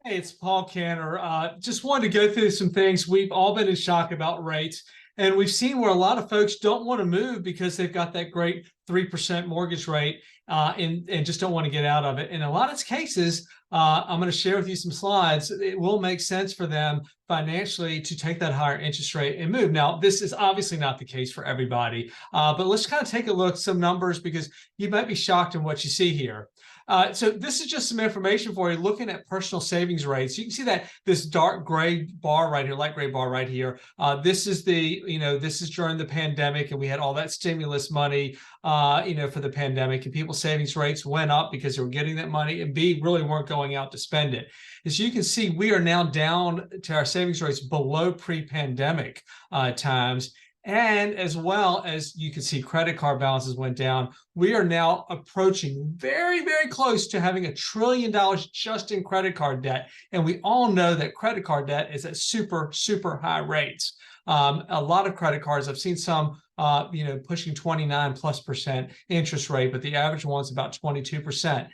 Hey, it's Paul Cantor. Just wanted to go through some things. We've all been in shock about rates, and we've seen where a lot of folks don't want to move because they've got that great 3% mortgage rate and just don't want to get out of it. In a lot of cases, I'm going to share with you some slides. It will make sense for them financially to take that higher interest rate and move. Now, this is obviously not the case for everybody, but let's kind of take a look at some numbers because you might be shocked in what you see here. So this is just some information for you looking at personal savings rates. You can see that this dark gray bar right here, light gray bar right here. This is this is during the pandemic, and we had all that stimulus money, for the pandemic, and people's savings rates went up because they were getting that money, and B, really weren't going out to spend it. As you can see, we are now down to our savings rates below pre-pandemic times. And as well as you can see, credit card balances went down. We are now approaching very, very close to having $1 trillion just in credit card debt. And we all know that credit card debt is at super, super high rates. A lot of credit cards, I've seen some, pushing 29+% interest rate, but the average one's about 22%.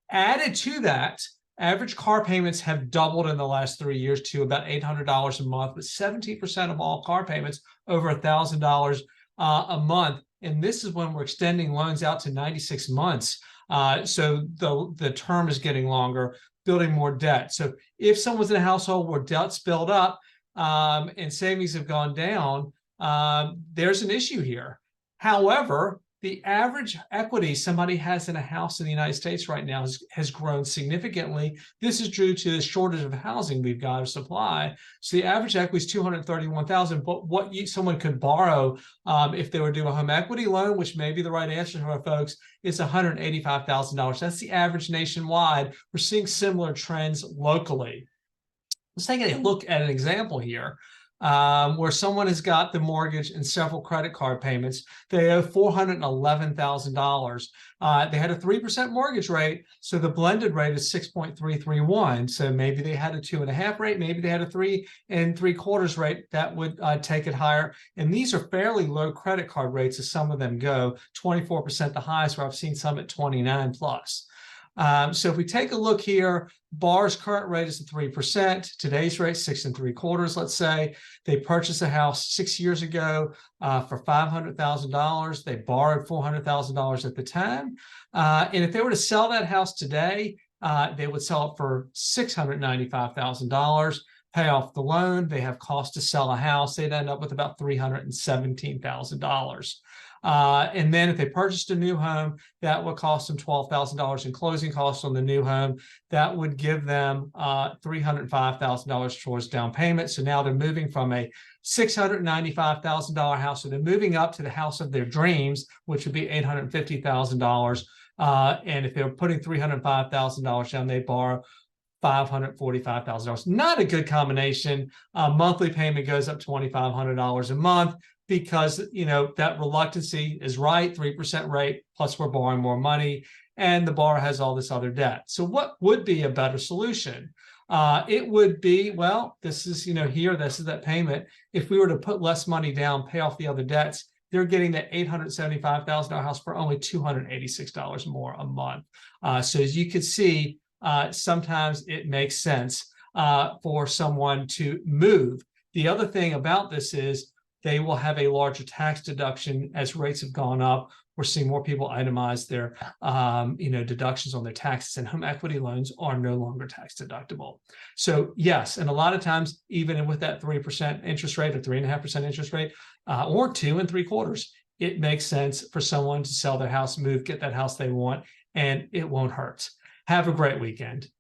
Added to that, average car payments have doubled in the last 3 years to about $800 a month, with 17% of all car payments over $1,000 a month. And this is when we're extending loans out to 96 months. So the term is getting longer, building more debt. So if someone's in a household where debt's built up and savings have gone down, there's an issue here. However, the average equity somebody has in a house in the United States right now has grown significantly. This is due to the shortage of housing we've got of supply. So the average equity is $231,000. But what someone could borrow if they were to do a home equity loan, which may be the right answer for our folks, is $185,000. That's the average nationwide. We're seeing similar trends locally. Let's take a look at an example here. Where someone has got the mortgage and several credit card payments. They owe $411,000. They had a 3% mortgage rate, so the blended rate is 6.331. So maybe they had a 2.5 rate, maybe they had a 3 3/4 rate. That would take it higher. And these are fairly low credit card rates as some of them go. 24% the highest, where I've seen some at 29 plus. So if we take a look here, BAR's current rate is 3%. Today's rate 6 3/4. Let's say they purchased a house 6 years ago for $500,000. They borrowed $400,000 at the time, and if they were to sell that house today, they would sell it for $695,000. Pay off the loan. They have cost to sell a house. They'd end up with about $317,000. And then if they purchased a new home, that would cost them $12,000 in closing costs on the new home. That would give them $305,000 towards down payment. So now they're moving from a $695,000 house, so they're moving up to the house of their dreams, which would be $850,000. And if they were putting $305,000 down, they borrow $545,000. Not a good combination. Monthly payment goes up $2,500 a month, because that reluctancy is right, 3% rate, plus we're borrowing more money, and the borrower has all this other debt. So what would be a better solution? It would be, well, this is, here, this is that payment. If we were to put less money down, pay off the other debts, they're getting that $875,000 house for only $286 more a month. So as you can see, sometimes it makes sense for someone to move. The other thing about this is they will have a larger tax deduction as rates have gone up. We're seeing more people itemize their, deductions on their taxes, and home equity loans are no longer tax deductible. So yes, and a lot of times, even with that 3% interest rate or 3.5% interest rate, or 2 3/4, it makes sense for someone to sell their house, move, get that house they want, and it won't hurt. Have a great weekend.